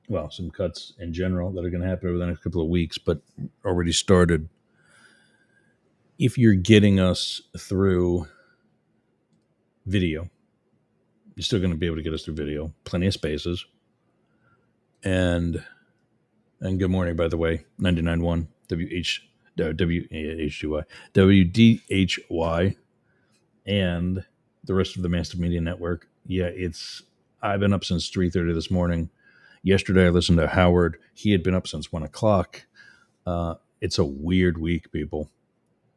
Well, some cuts in general that are going to happen over the next couple of weeks, but already started. If you're getting us through video, you're still going to be able to get us through video. Plenty of spaces. And good morning, by the way, 99.1 WDHY, and the rest of the Massive Media Network. Yeah, I've been up since 3:30 this morning. Yesterday, I listened to Howard. He had been up since 1 o'clock. It's a weird week, people,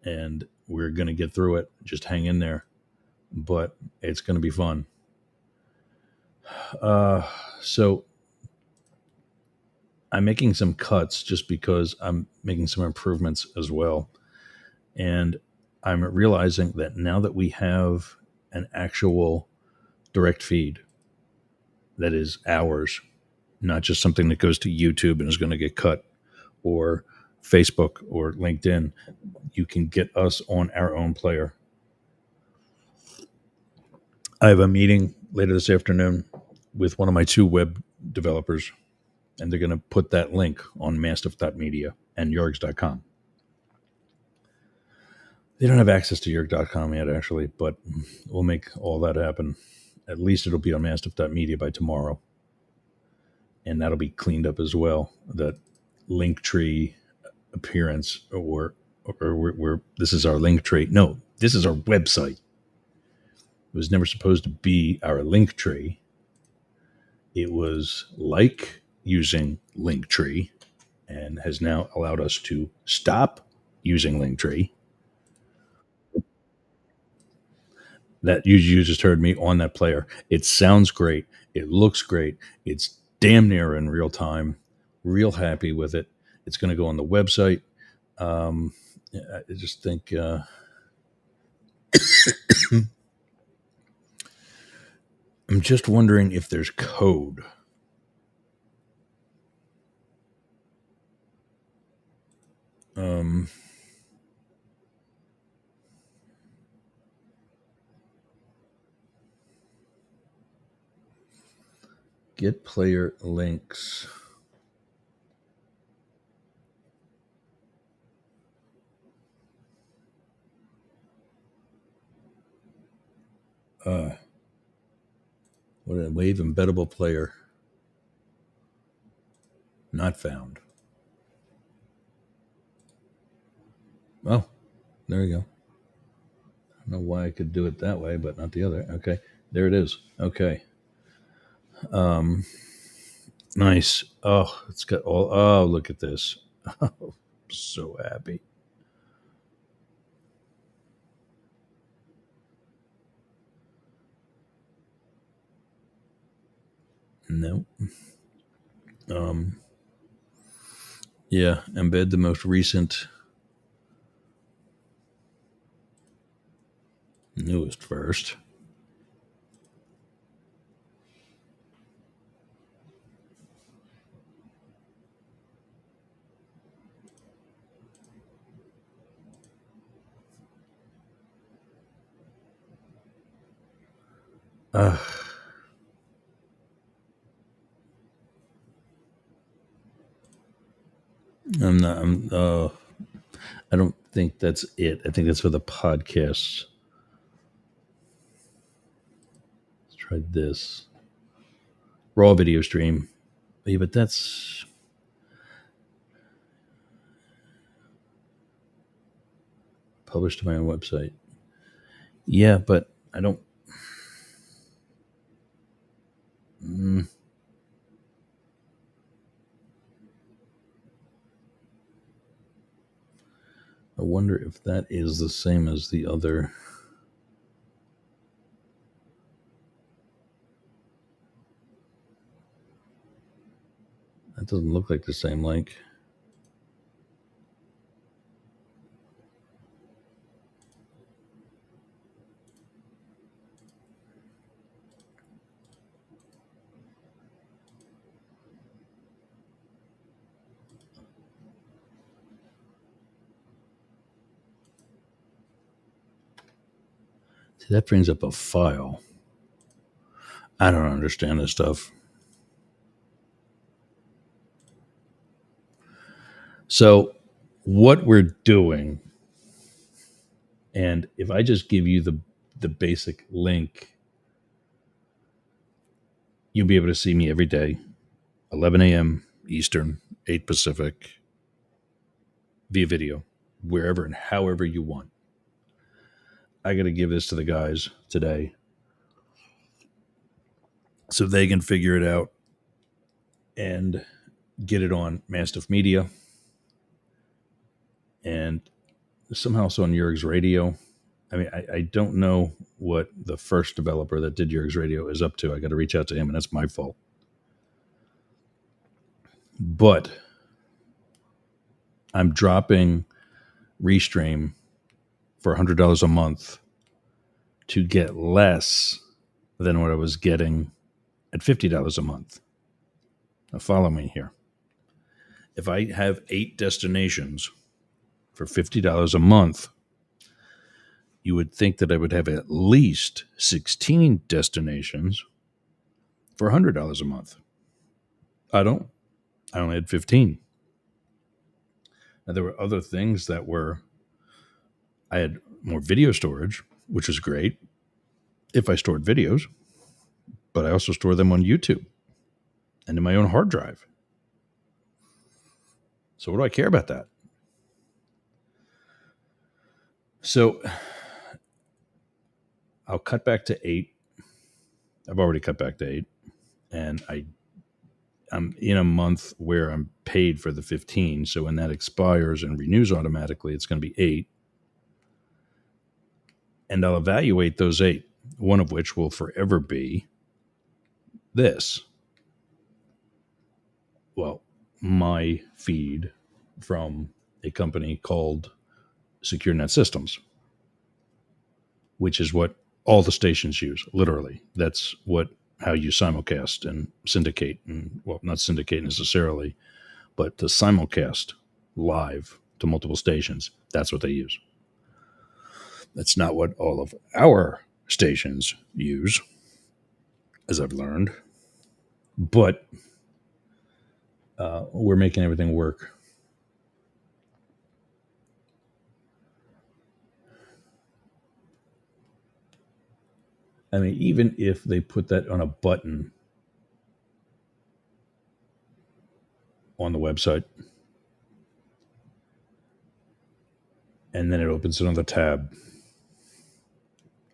and we're going to get through it. Just hang in there, but it's going to be fun. So I'm making some cuts just because I'm making some improvements as well. And I'm realizing that now that we have an actual direct feed that is ours, not just something that goes to YouTube and is going to get cut, or Facebook or LinkedIn, you can get us on our own player. I have a meeting later this afternoon with one of my two web developers, and they're going to put that link on mastiff.media and yargs.com. They don't have access to yerg.com yet, actually, but we'll make all that happen. At least it'll be on mastiff.media by tomorrow. And that'll be cleaned up as well. That Linktree appearance, or this is our Linktree. No, this is our website. It was never supposed to be our Linktree. It was like using Linktree and has now allowed us to stop using Linktree. That you just heard me on that player. It sounds great. It looks great. It's damn near in real time. Real happy with it. It's going to go on the website. I just think I'm just wondering if there's code. Get player links. What a wave embeddable player. Not found. Oh, there you go. I don't know why I could do it that way, but not the other. Okay, there it is. Okay. Nice. Oh, it's got all. Oh, look at this. Oh, so happy. No. Yeah, embed the most recent, newest first. Uh, I'm not. I don't think that's it. I think that's for the podcasts. Let's try this raw video stream. Yeah, but that's published to my own website. Yeah, but I don't. I wonder if that is the same as the other. That doesn't look like the same link. See, that brings up a file. I don't understand this stuff. So, what we're doing, and if I just give you the basic link, you'll be able to see me every day, 11 a.m. Eastern, 8 Pacific, via video, wherever and however you want. I got to give this to the guys today so they can figure it out and get it on Mastiff Media and somehow also on Yerg's Radio. I mean, I don't know what the first developer that did Yerg's Radio is up to. I got to reach out to him, and that's my fault. But I'm dropping Restream for $100 a month to get less than what I was getting at $50 a month. Now, follow me here. If I have 8 destinations for $50 a month, you would think that I would have at least 16 destinations for $100 a month. I don't. I only had 15. Now, there were other things that were, I had more video storage, which was great if I stored videos, but I also store them on YouTube and in my own hard drive. So what do I care about that? So I'll cut back to 8. I've already cut back to 8. And I'm in a month where I'm paid for the 15. So when that expires and renews automatically, it's going to be 8. And I'll evaluate those 8, one of which will forever be this. Well, my feed from a company called SecureNet Systems, which is what all the stations use, literally. That's how you simulcast and syndicate, and well, not syndicate necessarily, but to simulcast live to multiple stations. That's what they use. That's not what all of our stations use, as I've learned. But we're making everything work. I mean, even if they put that on a button on the website, and then it opens another tab,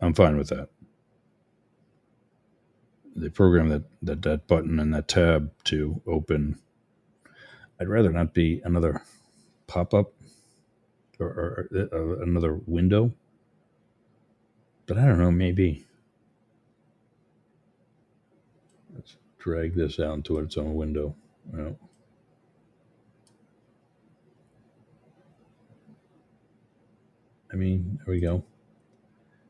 I'm fine with that. They program that button and that tab to open. I'd rather not be another pop-up or another window, but I don't know, maybe. Let's drag this out into its own window. Well, I mean, there we go.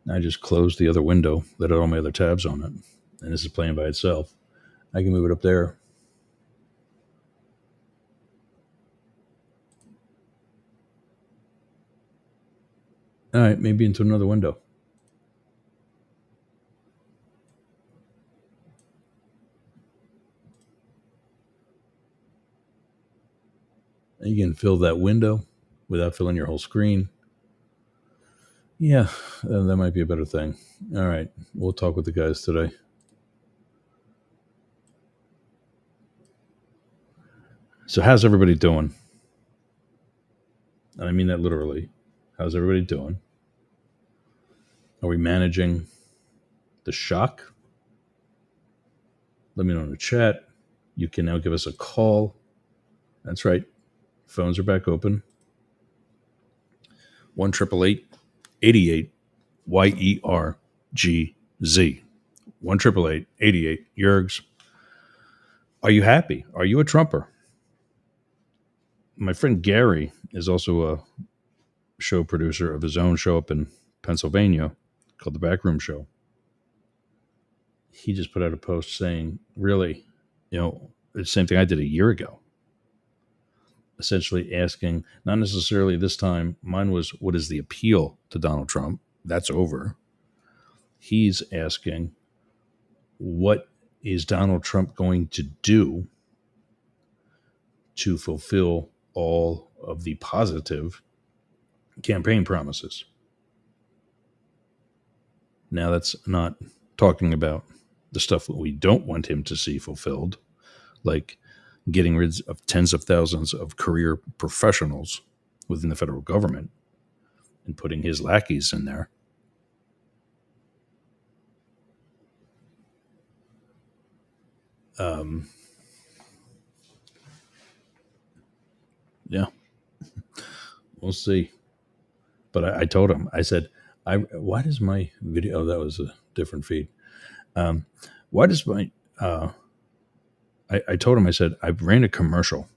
Now I just closed the other window that had all my other tabs on it, and this is playing by itself. I can move it up there. All right, maybe into another window. And you can fill that window without filling your whole screen. Yeah, that might be a better thing. All right, we'll talk with the guys today. So how's everybody doing? And I mean that literally. How's everybody doing? Are we managing the shock? Let me know in the chat. You can now give us a call. That's right. Phones are back open. 1-888-88 YERGZ. 1-888-88 Yergs. Are you happy? Are you a Trumper? My friend Gary is also a show producer of his own show up in Pennsylvania called The Backroom Show. He just put out a post saying, really, the same thing I did a year ago. Essentially asking, not necessarily this time, mine was, what is the appeal to Donald Trump? That's over. He's asking, what is Donald Trump going to do to fulfill all of the positive campaign promises. Now, that's not talking about the stuff that we don't want him to see fulfilled, like getting rid of tens of thousands of career professionals within the federal government and putting his lackeys in there. Yeah, we'll see. But I told him, I said, why does my video, oh, that was a different feed. Why does my, I told him, I said, I ran a commercial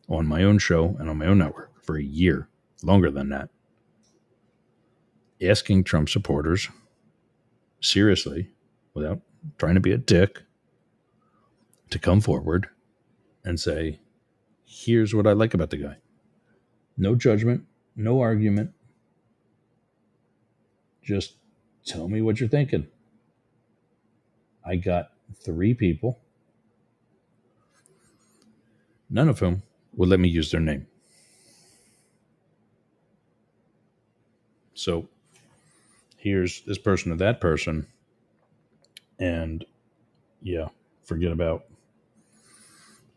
on my own show and on my own network for a year, longer than that, asking Trump supporters seriously, without trying to be a dick, to come forward and say, here's what I like about the guy. No judgment, no argument. Just tell me what you're thinking. I got 3 people, none of whom would let me use their name. So here's this person or that person. And yeah, forget about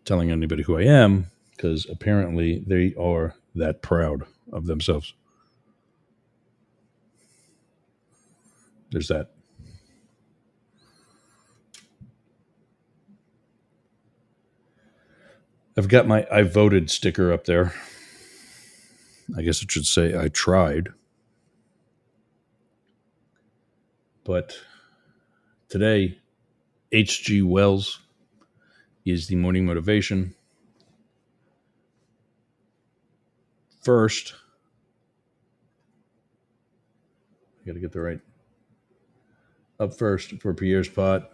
telling anybody who I am, because apparently they are that proud of themselves. There's that. I've got my I voted sticker up there. I guess it should say I tried. But today, H.G. Wells is the morning motivation. First, I got to get the right. Up first for Pierre's Pot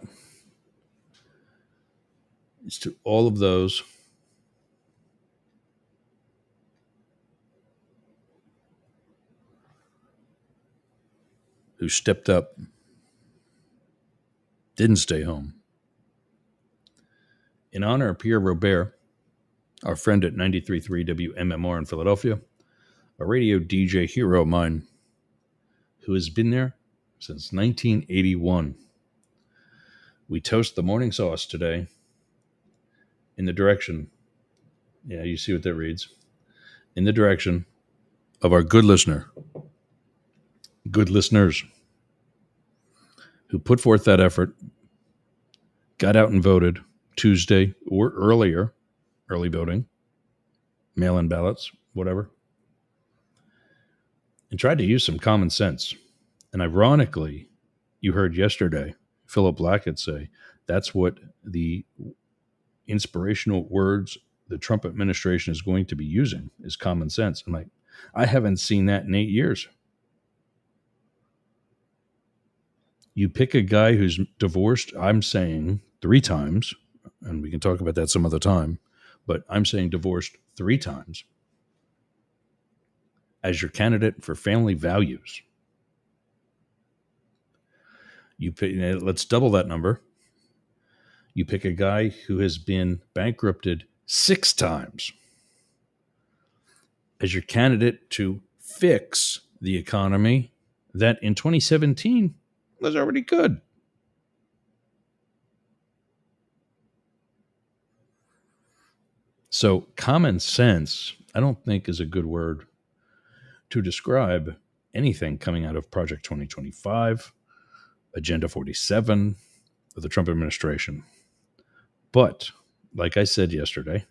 is to all of those who stepped up, didn't stay home. In honor of Pierre Robert, our friend at 93.3 WMMR in Philadelphia, a radio DJ hero of mine who has been there since 1981. We toast the morning sauce today in the direction, yeah, you see what that reads, in the direction of our good listeners who put forth that effort, got out and voted Tuesday or earlier, early voting, mail-in ballots, whatever, and tried to use some common sense. And ironically, you heard yesterday Philip Blackett say that's what the inspirational words the Trump administration is going to be using is common sense. I'm like, I haven't seen that in 8 years. You pick a guy who's divorced, I'm saying 3 times, and we can talk about that some other time, but I'm saying divorced 3 times as your candidate for family values. You pick, let's double that number. You pick a guy who has been bankrupted 6 times as your candidate to fix the economy that in 2017 was already good. So common sense, I don't think is a good word to describe anything coming out of Project 2025, Agenda 47, of the Trump administration. But like I said yesterday,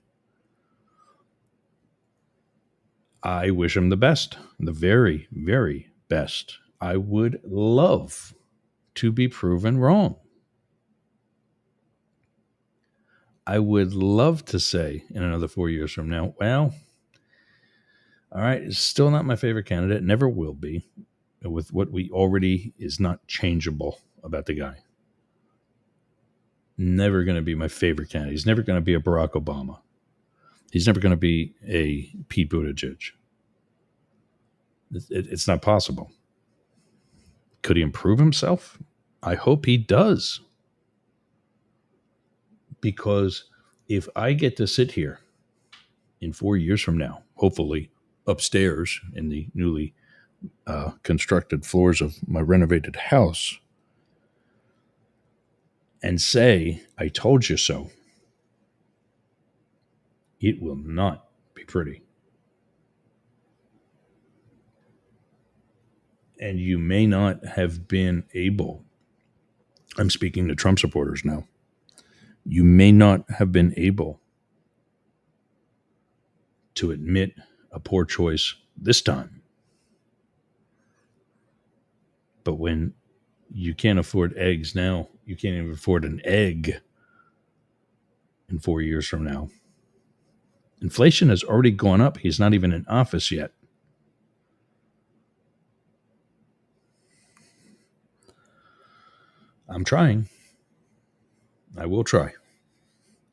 I wish him the best, the very, very best. I would love to be proven wrong. I would love to say in another 4 years from now, well, all right, it's still not my favorite candidate, never will be, with what we already is not changeable about the guy. Never going to be my favorite candidate. He's never going to be a Barack Obama. He's never going to be a Pete Buttigieg. It's not possible. Could he improve himself? I hope he does. Because if I get to sit here in 4 years from now, hopefully upstairs in the newly constructed floors of my renovated house, and say, I told you so, it will not be pretty. And you may not have been able, I'm speaking to Trump supporters now, you may not have been able to admit a poor choice this time. But when you can't afford eggs now, you can't even afford an egg in 4 years from now. Inflation has already gone up. He's not even in office yet. I'm trying. I will try.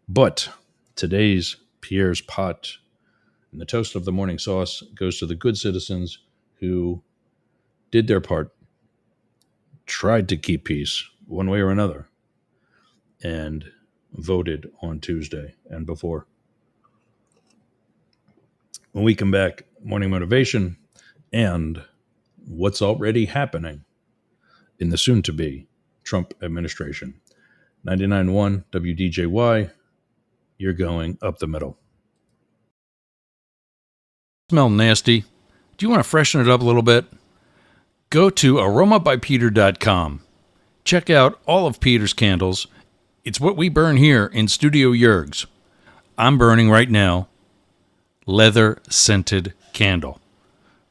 But today's Pierre's pot and the toast of the morning sauce goes to the good citizens who did their part, tried to keep peace one way or another, and voted on Tuesday and before. When we come back, morning motivation and what's already happening in the soon-to-be Trump administration. 99.1 WDJY, you're going up the middle. Smell nasty. Do you want to freshen it up a little bit? Go to aromabypeter.com. Check out all of Peter's candles. It's what we burn here in Studio Yergs. I'm burning right now leather scented candle.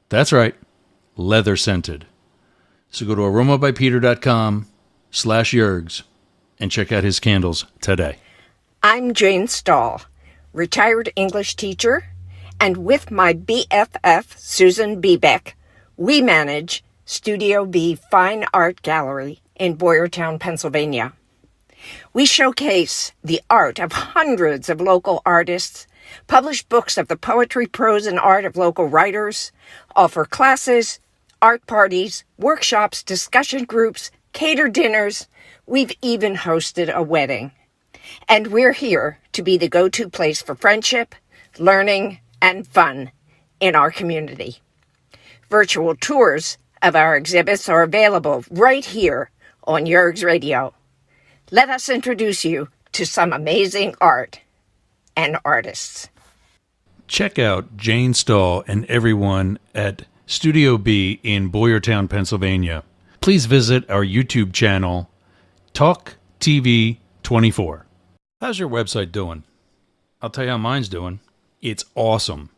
That's right, leather scented. So go to aromabypeter.com/Yergs and check out his candles today. I'm Jane Stahl, retired English teacher, and with my BFF, Susan Bebeck, we manage Studio B Fine Art Gallery in Boyertown, Pennsylvania. We showcase the art of hundreds of local artists, publish books of the poetry, prose, and art of local writers, offer classes, art parties, workshops, discussion groups, cater dinners. We've even hosted a wedding. And we're here to be the go-to place for friendship, learning, and fun in our community. Virtual tours of our exhibits are available right here on Yergs Radio. Let us introduce you to some amazing art and artists. Check out Jane Stahl and everyone at Studio B in Boyertown, Pennsylvania. Please visit our YouTube channel, Talk TV 24. How's your website doing? I'll tell you how mine's doing. It's awesome.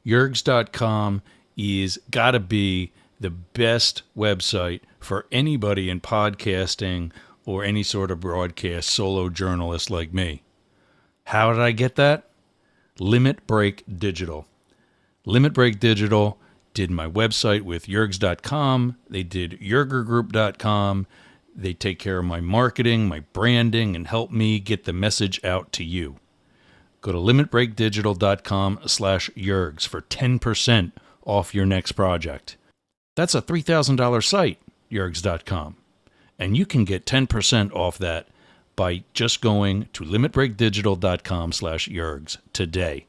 Yergs.com is gotta be the best website for anybody in podcasting or any sort of broadcast solo journalist like me. How did I get that? Limit Break Digital. Limit Break Digital did my website with Yergs.com. They did YergerGroup.com. They take care of my marketing, my branding, and help me get the message out to you. Go to limitbreakdigital.com/Yergs for 10% off your next project. That's a $3,000 site, Yergs.com. And you can get 10% off that by just going to limitbreakdigital.com/Yergs today.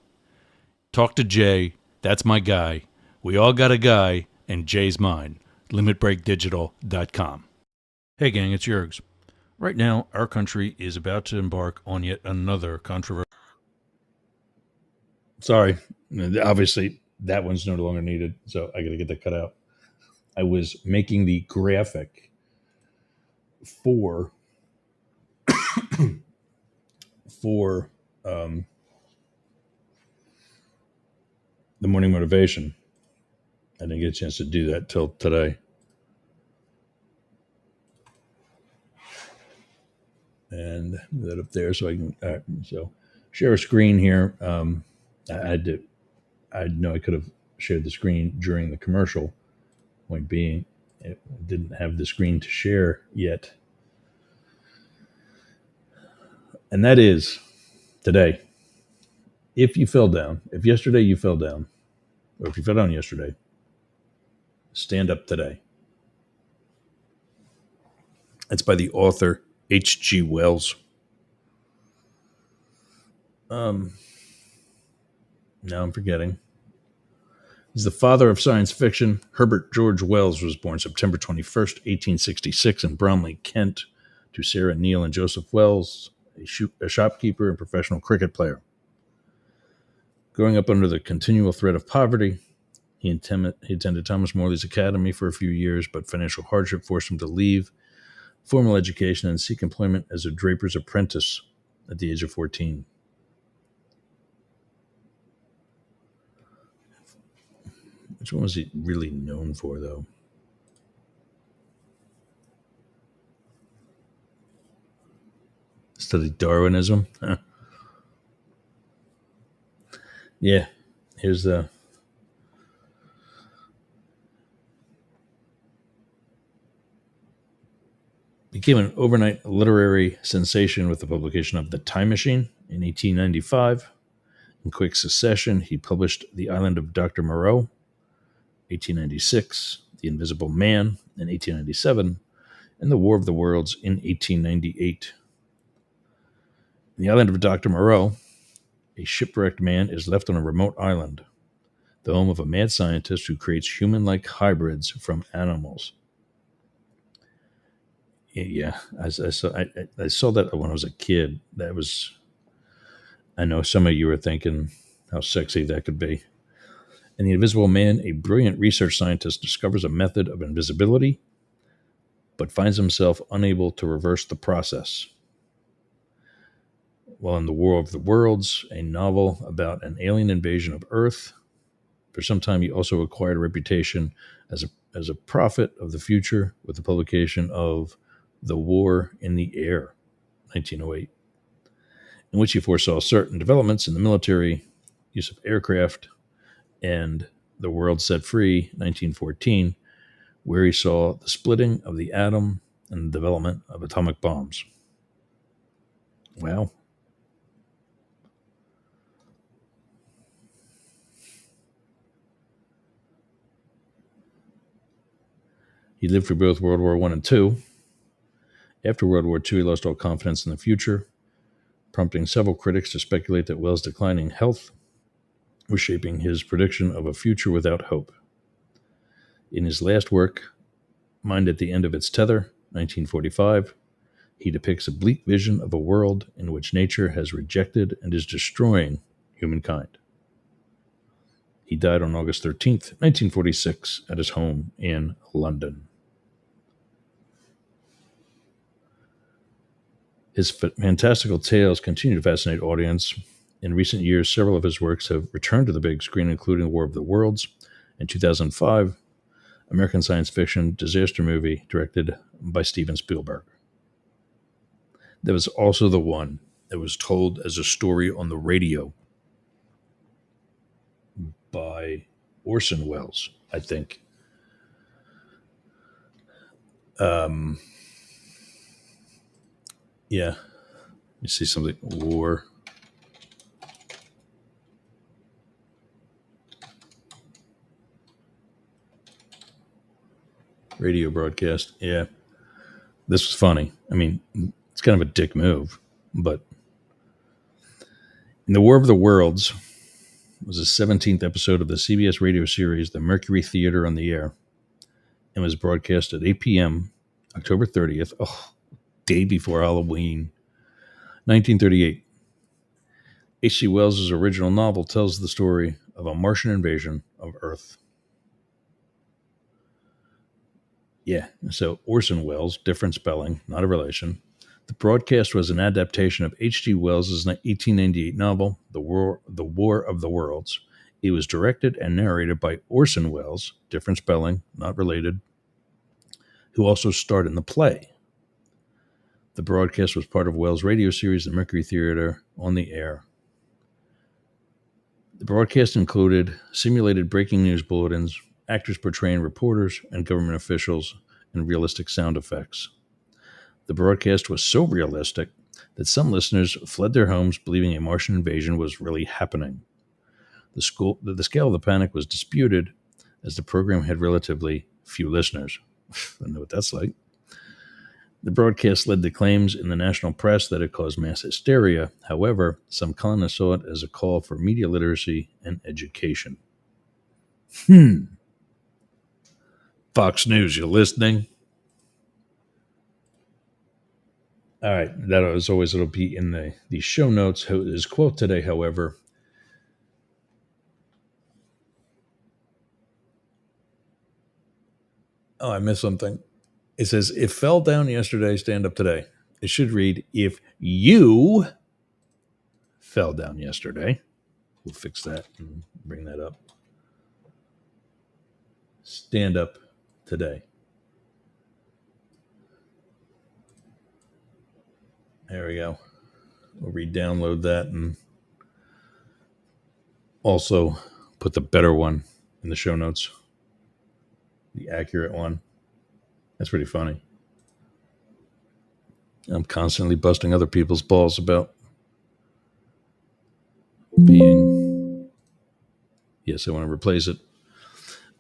Talk to Jay. That's my guy. We all got a guy, and Jay's mine. limitbreakdigital.com. Hey gang, it's Yergs. Right now, our country is about to embark on yet another controversy. Sorry, obviously that one's no longer needed, so I got to get that cut out. I was making the graphic for the morning motivation. I didn't get a chance to do that till today. And move that up there so I can so share a screen here. I know I could have shared the screen during the commercial. Point being, it didn't have the screen to share yet. And that is today. If you fell down, if yesterday you fell down, or if you fell down yesterday, stand up today. That's by the author H.G. Wells. Now I'm forgetting. He's the father of science fiction. Herbert George Wells was born September 21st, 1866 in Bromley, Kent, to Sarah Neal and Joseph Wells, a shopkeeper and professional cricket player. Growing up under the continual threat of poverty, he attended Thomas Morley's Academy for a few years, but financial hardship forced him to leave formal education and seek employment as a draper's apprentice at the age of 14. Which one was he really known for, though? Studied Darwinism? Huh. Yeah, here's the... Became an overnight literary sensation with the publication of The Time Machine in 1895. In quick succession, he published The Island of Dr. Moreau, 1896, The Invisible Man in 1897, and The War of the Worlds in 1898. In The Island of Dr. Moreau, a shipwrecked man is left on a remote island, the home of a mad scientist who creates human-like hybrids from animals. Yeah, I saw that when I was a kid. That was, I know some of you are thinking how sexy that could be. In The Invisible Man, a brilliant research scientist discovers a method of invisibility, but finds himself unable to reverse the process. While in The War of the Worlds, a novel about an alien invasion of Earth, for some time he also acquired a reputation as a prophet of the future with the publication of The War in the Air, 1908, in which he foresaw certain developments in the military, use of aircraft, and The World Set Free, 1914, where he saw the splitting of the atom and the development of atomic bombs. Wow. He lived through both World War I and II. After World War II, he lost all confidence in the future, prompting several critics to speculate that Wells' declining health was shaping his prediction of a future without hope. In his last work, Mind at the End of Its Tether, 1945, he depicts a bleak vision of a world in which nature has rejected and is destroying humankind. He died on August 13th, 1946, at his home in London. His fantastical tales continue to fascinate audience. In recent years, several of his works have returned to the big screen, including War of the Worlds. In 2005, American science fiction disaster movie directed by Steven Spielberg. There was also the one that was told as a story on the radio by Orson Welles, I think. Yeah. You see something. War. Radio broadcast. Yeah. This was funny. I mean, it's kind of a dick move, but in The War of the Worlds was the 17th episode of the CBS radio series, The Mercury Theater on the Air, and was broadcast at 8 p.m. October 30th, day before Halloween, 1938. H.G. Wells' original novel tells the story of a Martian invasion of Earth. Yeah, so Orson Welles, different spelling, not a relation. The broadcast was an adaptation of H.G. Wells' 1898 novel, The War of the Worlds. It was directed and narrated by Orson Welles, different spelling, not related, who also starred in the play. The broadcast was part of Wells' radio series, The Mercury Theater on the Air. The broadcast included simulated breaking news bulletins, actors portraying reporters and government officials, and realistic sound effects. The broadcast was so realistic that some listeners fled their homes believing a Martian invasion was really happening. The scale of the panic was disputed as the program had relatively few listeners. I know what that's like. The broadcast led to claims in the national press that it caused mass hysteria. However, some columnists saw it as a call for media literacy and education. Fox News, you listening? All right, that as always, it'll be in the show notes. His quote today, however, oh, I missed something. It says, if fell down yesterday, stand up today. It should read, if you fell down yesterday. We'll fix that and bring that up. Stand up today. There we go. We'll re-download that and also put the better one in the show notes. The accurate one. That's pretty funny. I'm constantly busting other people's balls about being... Yes, I want to replace it.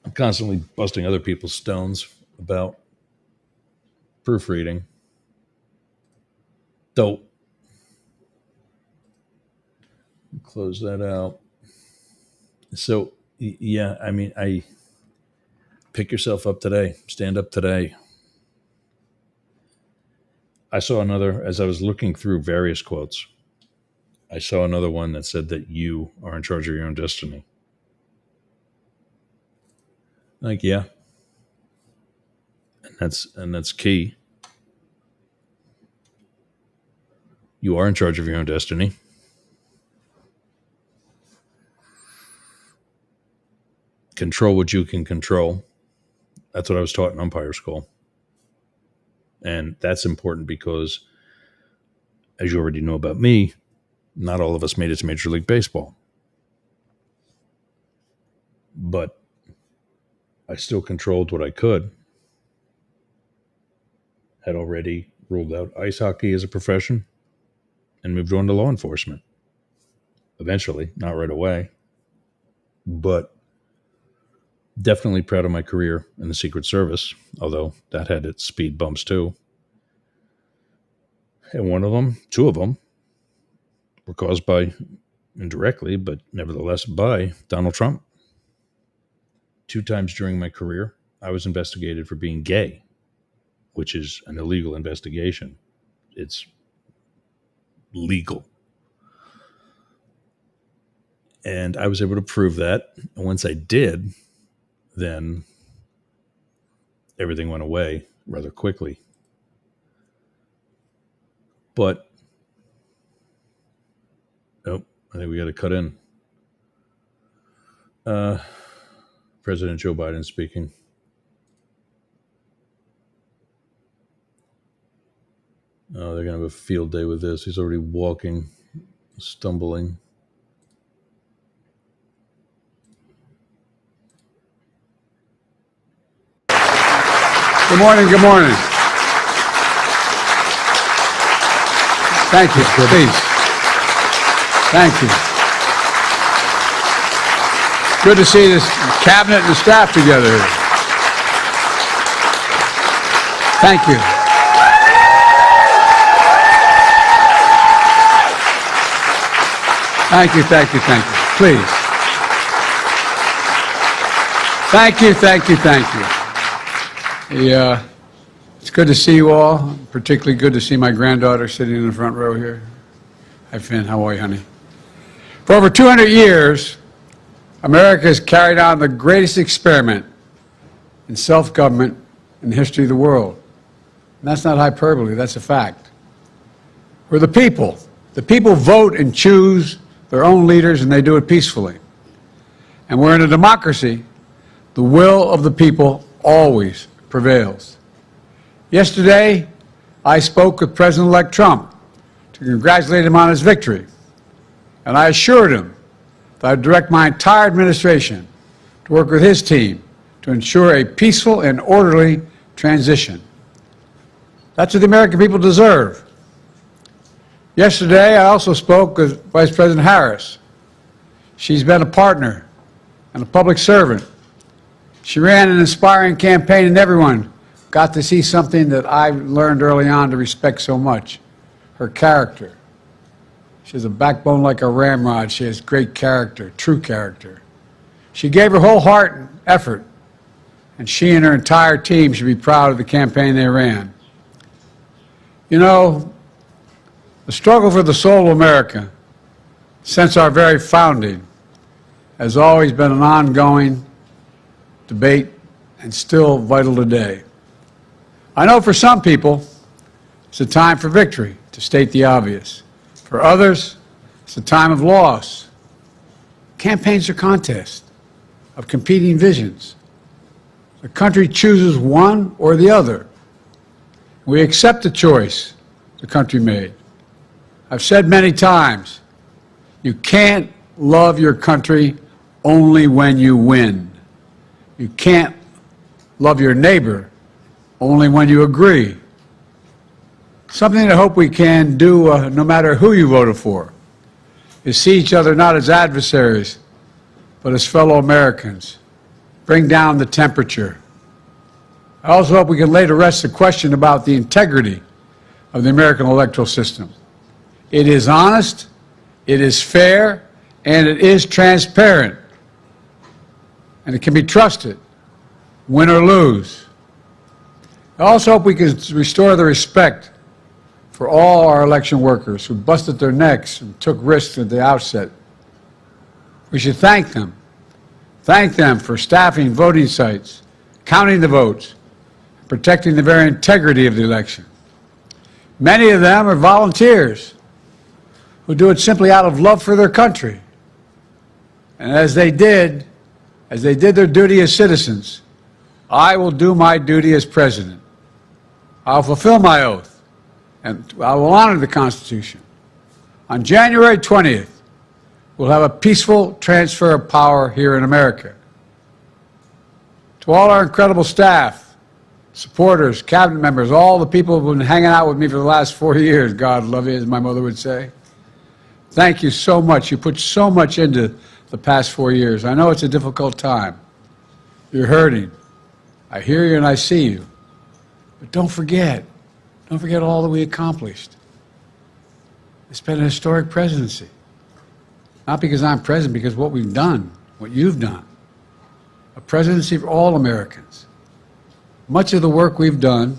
I'm constantly busting other people's stones about proofreading. Dope. Close that out. So, yeah, I mean, pick yourself up today. Stand up today. I saw another, as I was looking through various quotes, I saw another one that said that you are in charge of your own destiny. Like, yeah. And that's key. You are in charge of your own destiny. Control what you can control. That's what I was taught in umpire school. And that's important because, as you already know about me, not all of us made it to Major League Baseball. But I still controlled what I could. Had already ruled out ice hockey as a profession and moved on to law enforcement. Eventually, not right away, but definitely proud of my career in the Secret Service, although that had its speed bumps too. And two of them, were caused by, indirectly, but nevertheless by Donald Trump. 2 times during my career, I was investigated for being gay, which is an illegal investigation. It's legal. And I was able to prove that. And once I did, then everything went away rather quickly. But, oh, I think we got to cut in. President Joe Biden speaking. Oh, they're going to have a field day with this. He's already walking, stumbling. Good morning, good morning. Thank you, please. Thank you. Good to see this cabinet and the staff together here. Thank you. Thank you, thank you, thank you. Please. Thank you, thank you, thank you. It's good to see you all. Particularly good to see my granddaughter sitting in the front row here. Hi, Finn. How are you, honey? For over 200 years, America has carried on the greatest experiment in self-government in the history of the world. And that's not hyperbole, that's a fact. We're the people. The people vote and choose their own leaders, and they do it peacefully. And we're in a democracy. The will of the people always prevails. Yesterday, I spoke with President-elect Trump to congratulate him on his victory. And I assured him that I'd direct my entire administration to work with his team to ensure a peaceful and orderly transition. That's what the American people deserve. Yesterday, I also spoke with Vice President Harris. She's been a partner and a public servant. She ran an inspiring campaign, and everyone got to see something that I learned early on to respect so much, her character. She has a backbone like a ramrod. She has great character, true character. She gave her whole heart and effort, and she and her entire team should be proud of the campaign they ran. You know, the struggle for the soul of America, since our very founding, has always been an ongoing debate and still vital today. I know for some people, it's a time for victory, to state the obvious. For others, it's a time of loss. Campaigns are contests of competing visions. The country chooses one or the other. We accept the choice the country made. I've said many times, you can't love your country only when you win. You can't love your neighbor only when you agree. Something I hope we can do, no matter who you voted for, is see each other not as adversaries, but as fellow Americans. Bring down the temperature. I also hope we can lay to rest the question about the integrity of the American electoral system. It is honest, it is fair, and it is transparent. And it can be trusted, win or lose. I also hope we can restore the respect for all our election workers who busted their necks and took risks at the outset. We should thank them. Thank them for staffing voting sites, counting the votes, protecting the very integrity of the election. Many of them are volunteers who do it simply out of love for their country. And as they did their duty as citizens, I will do my duty as president. I'll fulfill my oath, and I will honor the Constitution. On January 20th, we'll have a peaceful transfer of power here in America. To all our incredible staff, supporters, cabinet members, all the people who've been hanging out with me for the last 4 years, God love you, as my mother would say. Thank you so much. You put so much into the past 4 years. I know it's a difficult time. You're hurting. I hear you and I see you. But don't forget all that we accomplished. It's been a historic presidency. Not because I'm president, because what we've done, what you've done. A presidency for all Americans. Much of the work we've done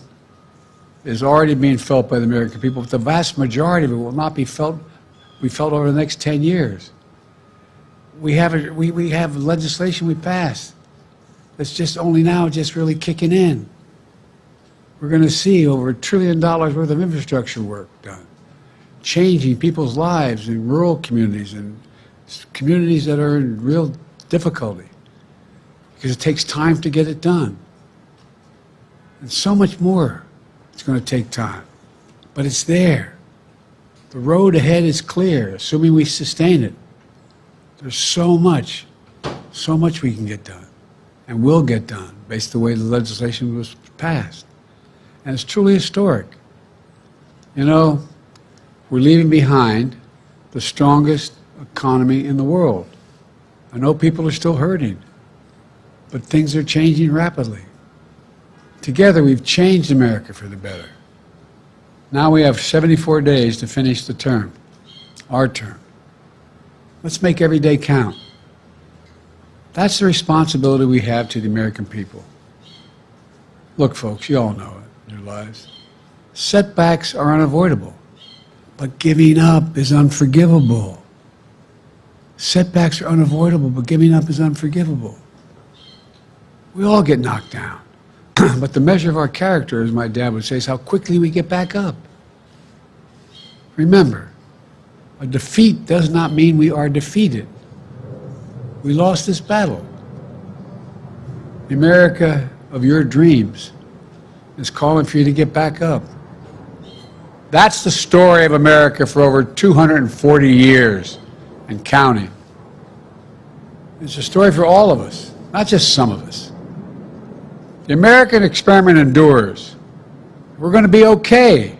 is already being felt by the American people, but the vast majority of it will not be felt over the next 10 years. We have legislation we passed that's just only now just really kicking in. We're going to see over $1 trillion worth of infrastructure work done, changing people's lives in rural communities and communities that are in real difficulty, because it takes time to get it done. And so much more it's going to take time, but it's there. The road ahead is clear, assuming we sustain it. There's so much we can get done and will get done based on the way the legislation was passed. And it's truly historic. You know, we're leaving behind the strongest economy in the world. I know people are still hurting, but things are changing rapidly. Together, we've changed America for the better. Now we have 74 days to finish the term, our term. Let's make every day count. That's the responsibility we have to the American people. Look, folks, you all know it in your lives. Setbacks are unavoidable, but giving up is unforgivable. Setbacks are unavoidable, but giving up is unforgivable. We all get knocked down. But the measure of our character, as my dad would say, is how quickly we get back up. Remember, a defeat does not mean we are defeated. We lost this battle. The America of your dreams is calling for you to get back up. That's the story of America for over 240 years and counting. It's a story for all of us, not just some of us. The American experiment endures. We're going to be okay,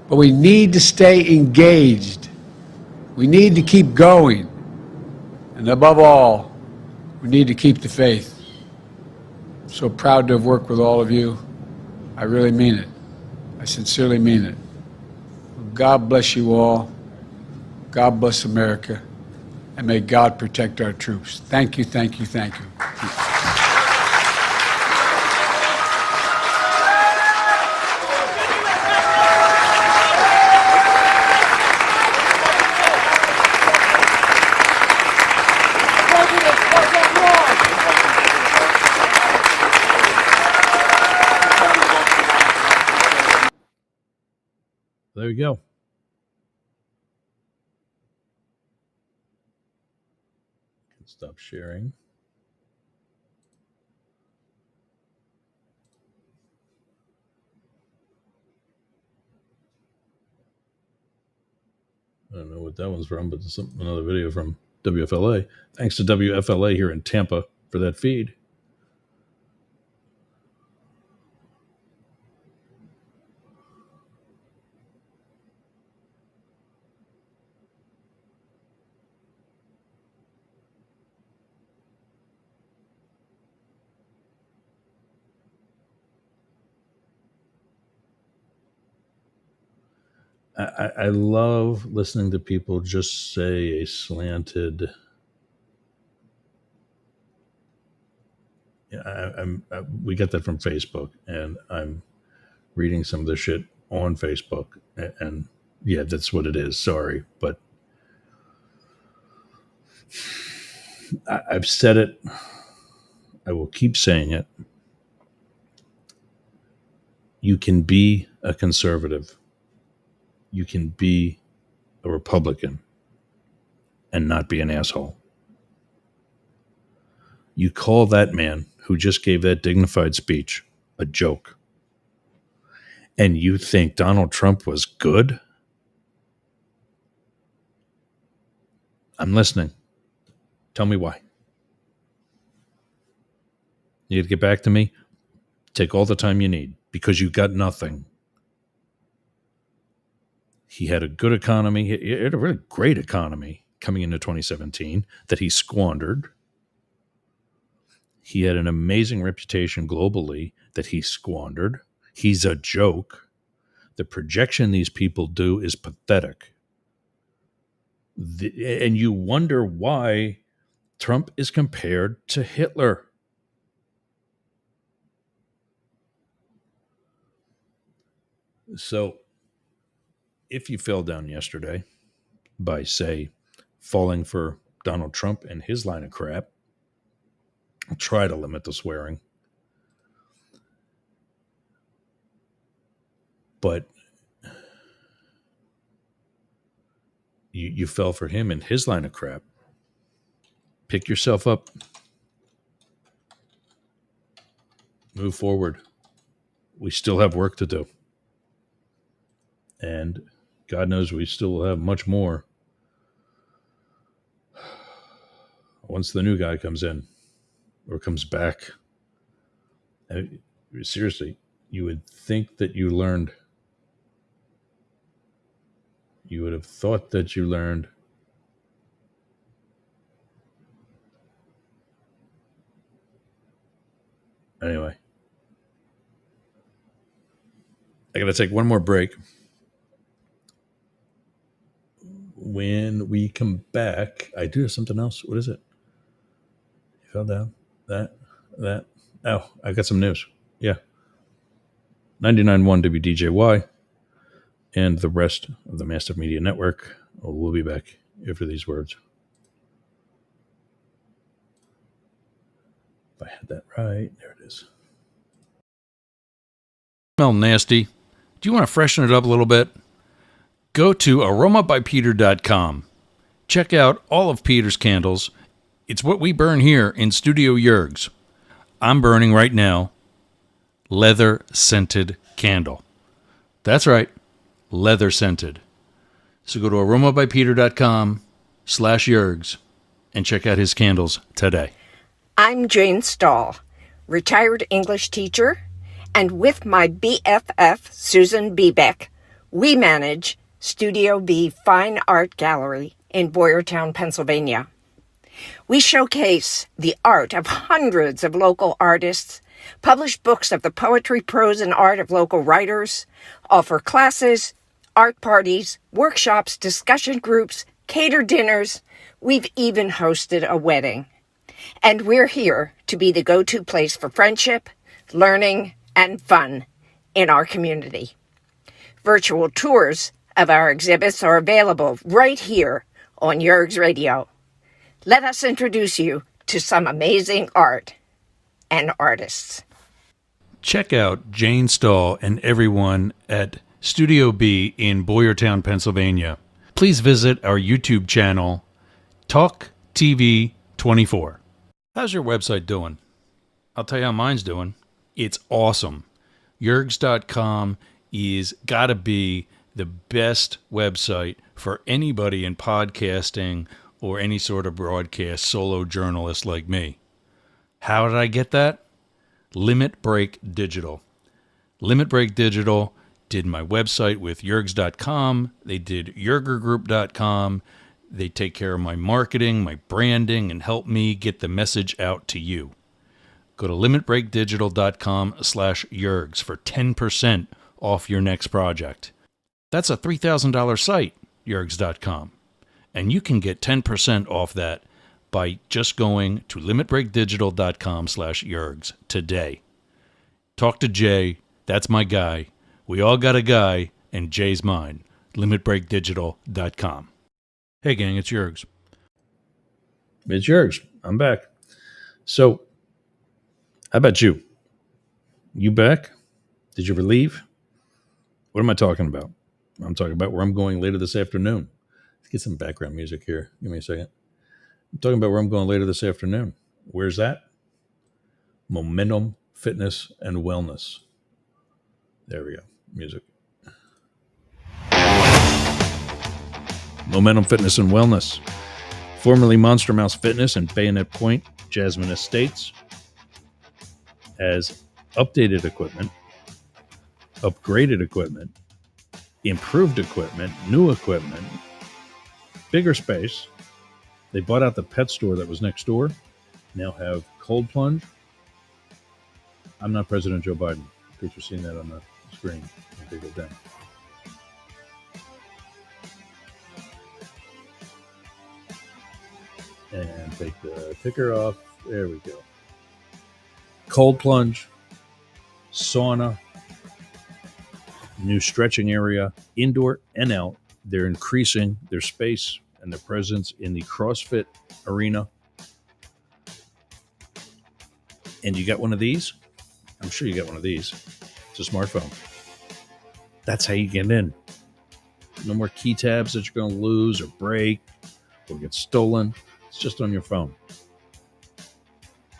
but we need to stay engaged. We need to keep going. And above all, we need to keep the faith. I'm so proud to have worked with all of you. I really mean it. I sincerely mean it. God bless you all. God bless America. And may God protect our troops. Thank you, thank you, thank you. There you go. Stop sharing. I don't know what that one's from, but it's another video from WFLA. Thanks to WFLA here in Tampa for that feed. I love listening to people just say a slanted. We get that from Facebook, and I'm reading some of the shit on Facebook, and yeah, that's what it is. Sorry, but I've said it. I will keep saying it. You can be a conservative. You can be a Republican and not be an asshole. You call that man who just gave that dignified speech a joke, and you think Donald Trump was good? I'm listening. Tell me why. You get back to me? Take all the time you need, because you got nothing. He had a good economy. He had a really great economy coming into 2017 that he squandered. He had an amazing reputation globally that he squandered. He's a joke. The projection these people do is pathetic. And you wonder why Trump is compared to Hitler. So, if you fell down yesterday by, say, falling for Donald Trump and his line of crap, I'll try to limit the swearing. But you fell for him and his line of crap. Pick yourself up. Move forward. We still have work to do. And God knows we still will have much more once the new guy comes in or comes back. Seriously, you would think that you learned. You would have thought that you learned. Anyway, I got to take one more break. When we come back, I do have something else. What is it? You fell down? That. Oh, I got some news. Yeah. 99.1 WDJY and the rest of the Mastiff Media Network. We'll be back after these words. If I had that right, there it is. Smell nasty. Do you want to freshen it up a little bit? Go to aromabypeter.com. Check out all of Peter's candles. It's what we burn here in Studio Yergs. I'm burning right now leather scented candle. That's right, leather scented. So go to aromabypeter.com/Yergs and check out his candles today. I'm Jane Stahl, retired English teacher, and with my BFF, Susan Bebeck, we manage Studio B Fine Art Gallery in Boyertown, Pennsylvania. We showcase the art of hundreds of local artists publish books of the poetry, prose, and art of local writers, offer classes, art parties, workshops, discussion groups, cater dinners. We've even hosted a wedding. And we're here to be the go-to place for friendship, learning, and fun in our community. Virtual tours of our exhibits are available right here on Yergs Radio. Let us introduce you to some amazing art and artists. Check out Jane Stahl and everyone at Studio B in Boyertown, Pennsylvania. Please visit our YouTube channel, Talk TV 24. How's your website doing? I'll tell you how mine's doing. It's awesome. Yergs.com is gotta be the best website for anybody in podcasting or any sort of broadcast solo journalist like me. How did I get that? Limit Break Digital. Limit Break Digital did my website with Yergs.com. They did YergerGroup.com. They take care of my marketing, my branding, and help me get the message out to you. Go to limitbreakdigital.com/Yergs for 10% off your next project. That's a $3,000 site, Yergs.com. And you can get 10% off that by just going to limitbreakdigital.com/Yergs today. Talk to Jay. That's my guy. We all got a guy, and Jay's mine. limitbreakdigital.com. Hey, gang, it's Yergs. It's Yergs. I'm back. So, how about you? You back? Did you ever leave? What am I talking about? I'm talking about where I'm going later this afternoon. Let's get some background music here. Give me a second. I'm talking about where I'm going later this afternoon. Where's that? Momentum Fitness and Wellness. There we go. Music. Momentum Fitness and Wellness. Formerly Monster Mouse Fitness and Bayonet Point, Jasmine Estates, has updated equipment, upgraded equipment, improved equipment, new equipment, bigger space. They bought out the pet store that was next door. Now have cold plunge. I'm not President Joe Biden. In case you're seeing that on the screen. I'll take it down. And take the ticker off. There we go. Cold plunge, sauna, new stretching area, indoor and out. They're increasing their space and their presence in the CrossFit arena. And you got one of these? I'm sure you got one of these. It's a smartphone. That's how you get in. No more key tabs that you're going to lose or break or get stolen. It's just on your phone.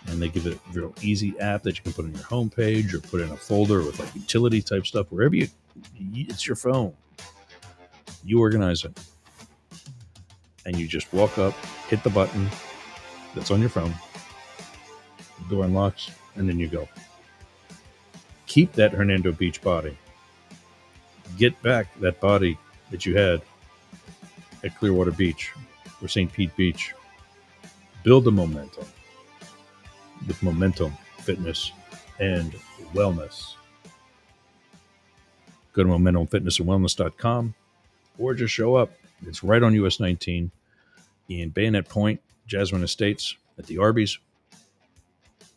And they give it a real easy app that you can put on your homepage or put in a folder with like utility type stuff. Wherever it's your phone. You organize it. And you just walk up, hit the button that's on your phone. The door unlocks, and then you go. Keep that Hernando Beach body. Get back that body that you had at Clearwater Beach or St. Pete Beach. Build the momentum with Momentum Fitness and Wellness. Go to MomentumFitnessandWellness.com or just show up. It's right on US 19 in Bayonet Point, Jasmine Estates at the Arby's.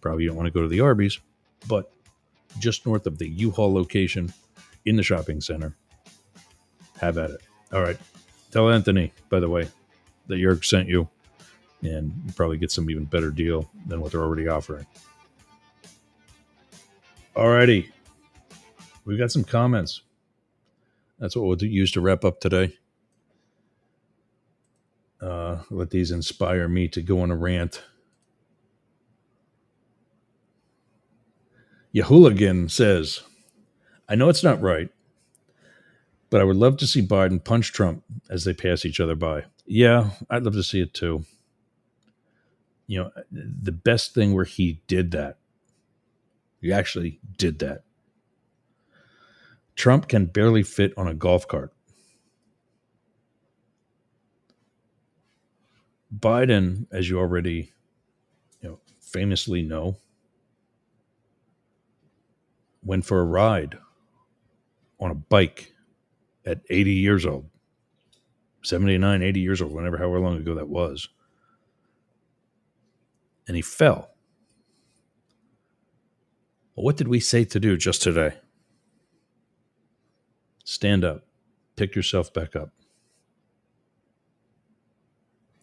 Probably you don't want to go to the Arby's, but just north of the U-Haul location in the shopping center. Have at it. All right. Tell Anthony, by the way, that Yerg sent you, and you probably get some even better deal than what they're already offering. All righty. We've got some comments. That's what we'll use to wrap up today. Let these inspire me to go on a rant. Yahooligan says, I know it's not right, but I would love to see Biden punch Trump as they pass each other by. Yeah, I'd love to see it too. You know, the best thing where he did that. He actually did that. Trump can barely fit on a golf cart. Biden, as you already famously know, went for a ride on a bike at 80 years old, 79, 80 years old, however long ago that was. And he fell. Well, what did we say to do just today? Stand up, pick yourself back up.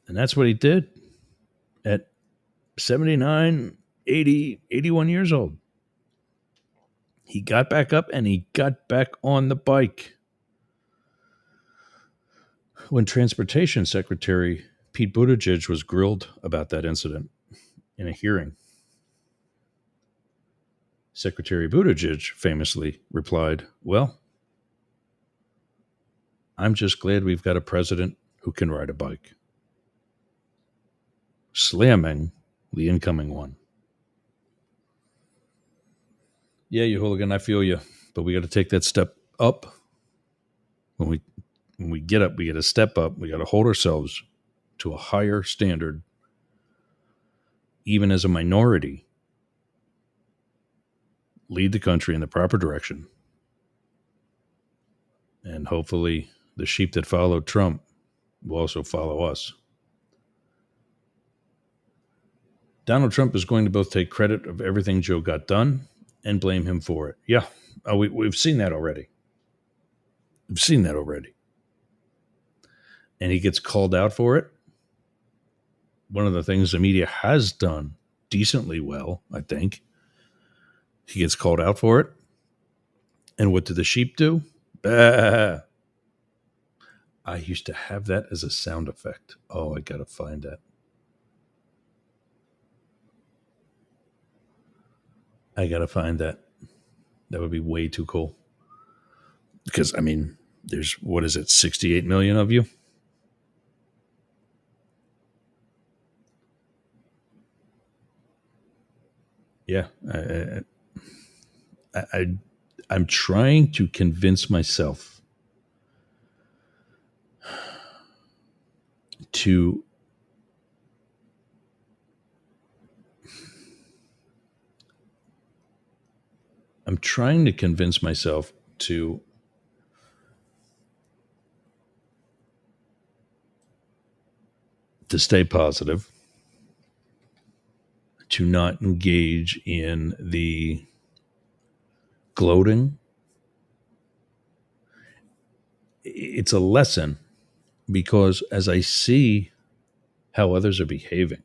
And that's what he did at 79, 80, 81 years old. He got back up and he got back on the bike. When Transportation Secretary Pete Buttigieg was grilled about that incident in a hearing, Secretary Buttigieg famously replied, "Well, I'm just glad we've got a president who can ride a bike," slamming the incoming one. Yeah, you hooligan, I feel you, but we got to take that step up. When we get up, we got to step up. We got to hold ourselves to a higher standard, even as a minority. Lead the country in the proper direction. And hopefully the sheep that followed Trump will also follow us. Donald Trump is going to both take credit of everything Joe got done and blame him for it. Yeah, we've seen that already. We've seen that already. And he gets called out for it. One of the things the media has done decently well, I think. He gets called out for it. And what do the sheep do? Bah. I used to have that as a sound effect. Oh, I got to find that. I got to find that. That would be way too cool. Because, I mean, there's, what is it, 68 million of you? Yeah. I'm trying to convince myself to stay positive, to not engage in the gloating. It's a lesson because as I see how others are behaving,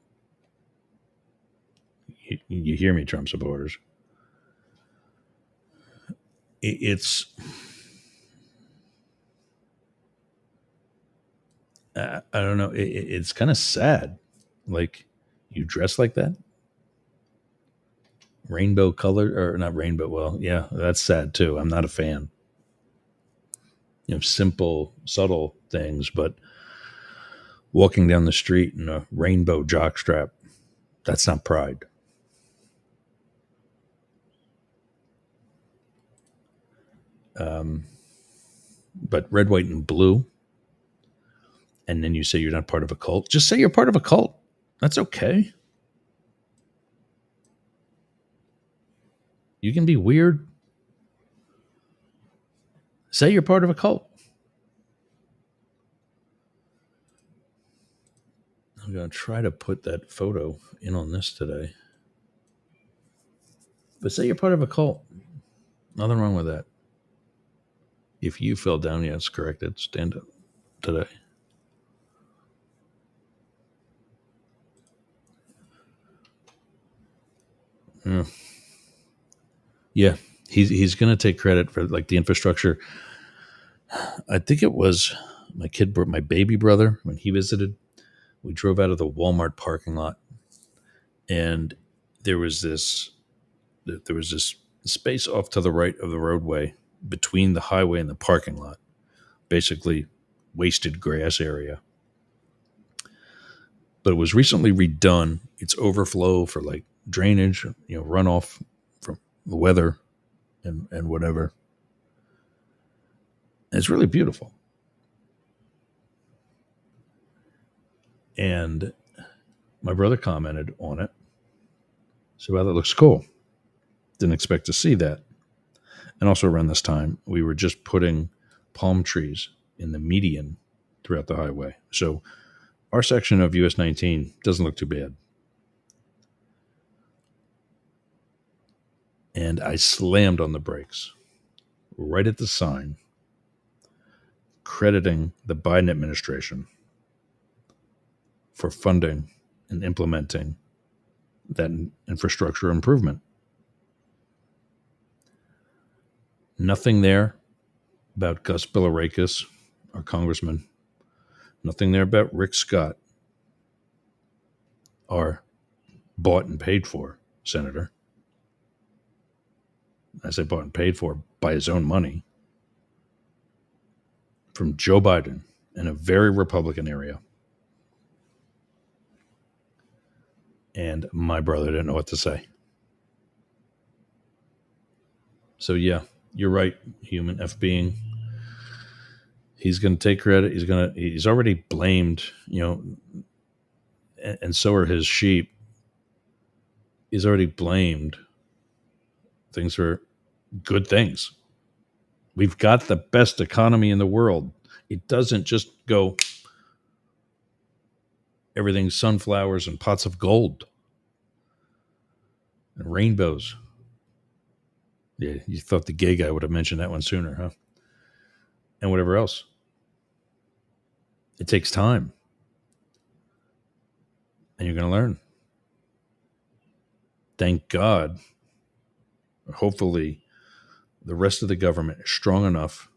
you hear me, Trump supporters, it's I don't know, it's kind of sad. Like, you dress like that, rainbow color, or not rainbow, well, yeah, that's sad too. I'm not a fan. Simple, subtle things, but walking down the street in a rainbow jockstrap, that's not pride. But red, white, and blue, and then you say you're not part of a cult, just say you're part of a cult. That's okay. You can be weird. Say you're part of a cult. I'm going to try to put that photo in on this today. But say you're part of a cult. Nothing wrong with that. If you fell down, yeah, it's corrected. Stand up today. Yeah, he's going to take credit for like the infrastructure. I think it was my baby brother, when he visited, we drove out of the Walmart parking lot, and there was this space off to the right of the roadway between the highway and the parking lot, basically wasted grass area. But it was recently redone. It's overflow for like drainage, runoff from the weather and whatever. And it's really beautiful. And my brother commented on it. So, wow, that looks cool. Didn't expect to see that. And also around this time, we were just putting palm trees in the median throughout the highway. So our section of US 19 doesn't look too bad. And I slammed on the brakes right at the sign, crediting the Biden administration for funding and implementing that infrastructure improvement. Nothing there about Gus Bilirakis, our congressman. Nothing there about Rick Scott, our bought and paid for senator. I say bought and paid for by his own money from Joe Biden in a very Republican area. And my brother didn't know what to say. So yeah, you're right, human F being. He's going to take credit. He's already blamed, and so are his sheep. He's already blamed things for good things. We've got the best economy in the world. It doesn't just go everything's sunflowers and pots of gold and rainbows. Yeah, you thought the gay guy would have mentioned that one sooner, huh? And whatever else. It takes time. And you're going to learn. Thank God. Hopefully, the rest of the government is strong enough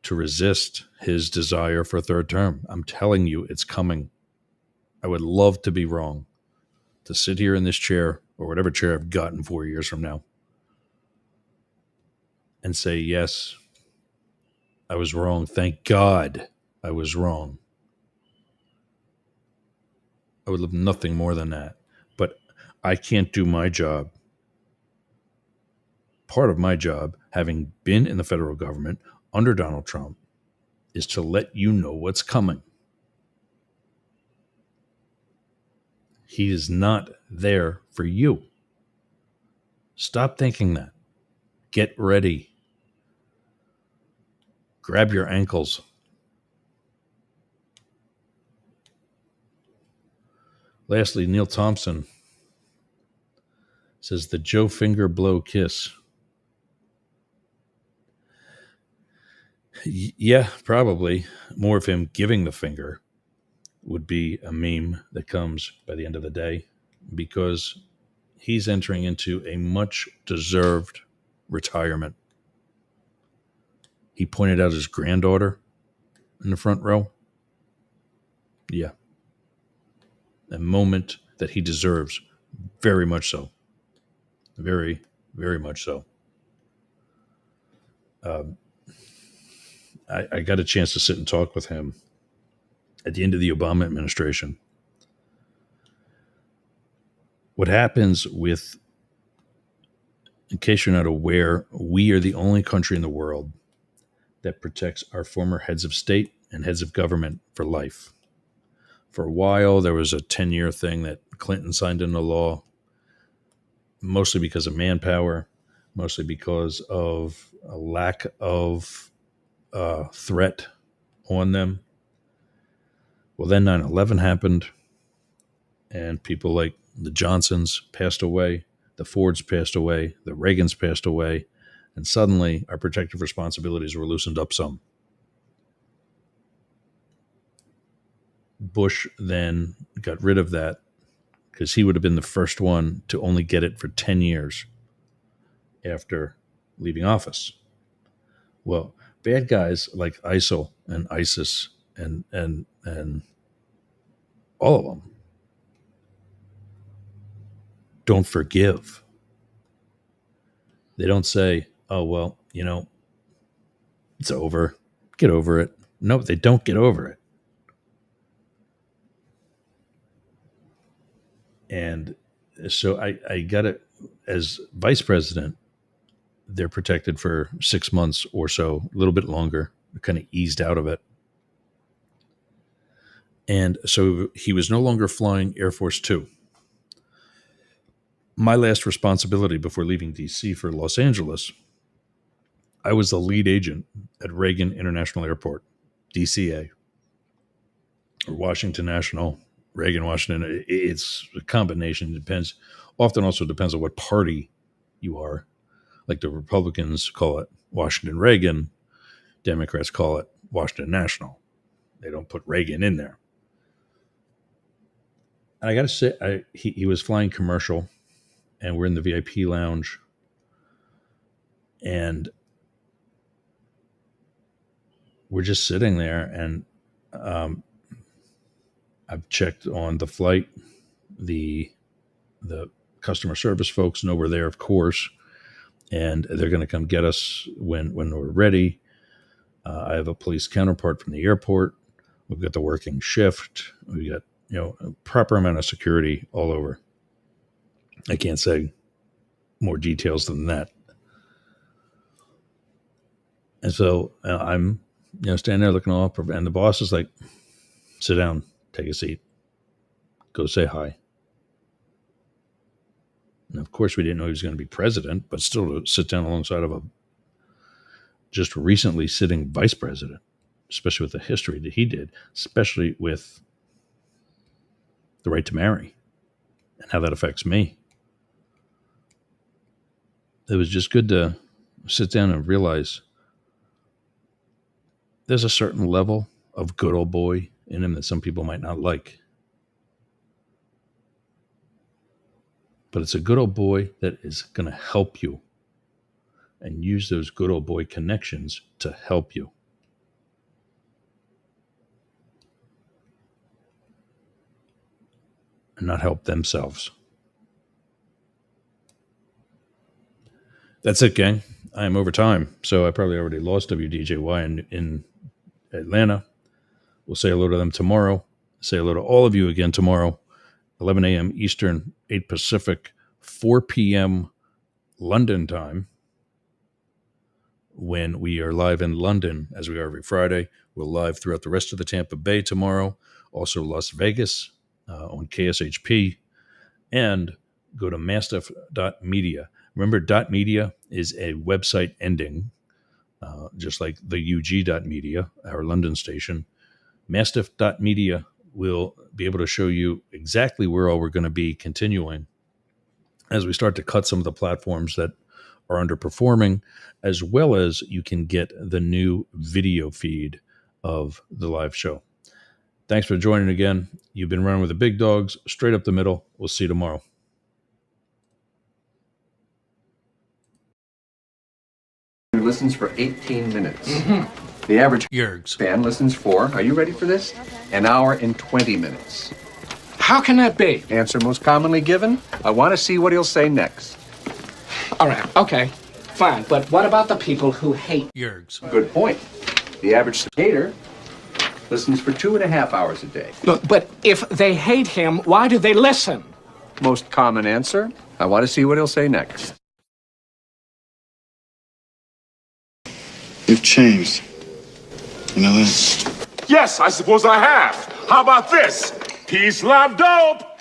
to resist his desire for a third term. I'm telling you, it's coming. I would love to be wrong, to sit here in this chair or whatever chair I've gotten 4 years from now and say, yes, I was wrong. Thank God I was wrong. I would love nothing more than that. But I can't do my job. Part of my job, having been in the federal government under Donald Trump, is to let you know what's coming. He is not there for you. Stop thinking that. Get ready. Grab your ankles. Lastly, Neil Thompson says the Joe Finger blow kiss. Yeah, probably. More of him giving the finger would be a meme that comes by the end of the day, because he's entering into a much deserved retirement. He pointed out his granddaughter in the front row. Yeah. A moment that he deserves. Very much so. Very, very much so. I got a chance to sit and talk with him at the end of the Obama administration. What happens with, in case you're not aware, we are the only country in the world that protects our former heads of state and heads of government for life. For a while, there was a 10-year thing that Clinton signed into law, mostly because of manpower, mostly because of a lack of threat on them. Well, then 9/11 happened, and people like the Johnsons passed away, the Fords passed away, the Reagans passed away, and suddenly our protective responsibilities were loosened up some. Bush then got rid of that because he would have been the first one to only get it for 10 years after leaving office. Well, bad guys like ISIL and ISIS and all of them don't forgive. They don't say, oh, well, it's over. Get over it. No, they don't get over it. And so I got it as vice president. They're protected for 6 months or so, a little bit longer, kind of eased out of it. And so he was no longer flying Air Force Two. My last responsibility before leaving DC for Los Angeles I was the lead agent at Reagan International Airport, DCA, or Washington National, Reagan, Washington. It's a combination. It depends. Often also depends on what party you are. Like the Republicans call it Washington Reagan. Democrats call it Washington National. They don't put Reagan in there. And I got to say, he was flying commercial, and we're in the VIP lounge. And we're just sitting there, and I've checked on the flight. The customer service folks know we're there, of course, and they're going to come get us when we're ready. I have a police counterpart from the airport. We've got the working shift. We got a proper amount of security all over. I can't say more details than that. And so I'm standing there looking all up, and the boss is like, "Sit down, take a seat, go say hi." And of course, we didn't know he was going to be president, but still to sit down alongside of a just recently sitting vice president, especially with the history that he did, especially with the right to marry and how that affects me. It was just good to sit down and realize there's a certain level of good old boy in him that some people might not like. But it's a good old boy that is going to help you and use those good old boy connections to help you. And not help themselves. That's it, gang. I am over time, so I probably already lost WDJY in Atlanta. We'll say hello to them tomorrow. Say hello to all of you again tomorrow, 11 a.m. Eastern, 8 Pacific, 4 p.m. London time, when we are live in London, as we are every Friday. We're live throughout the rest of the Tampa Bay tomorrow, also Las Vegas on KSHP, and go to mastiff.media. Remember, .media is a website ending, just like the UG.media, our London station. Mastiff.media will be able to show you exactly where all we're going to be continuing as we start to cut some of the platforms that are underperforming, as well as you can get the new video feed of the live show. Thanks for joining again. You've been running with the big dogs, straight up the middle. We'll see you tomorrow. Listens for 18 minutes. Mm-hmm. The average fan listens for, are you ready for this? An hour and 20 minutes. How can that be? Answer most commonly given. I want to see what he'll say next. All right, okay, fine. But what about the people who hate Yergs? Good point. The average skater listens for 2.5 hours a day. Look, but if they hate him, why do they listen? Most common answer, I want to see what he'll say next. You've changed. You know that? Yes, I suppose I have. How about this? Peace, love, dope.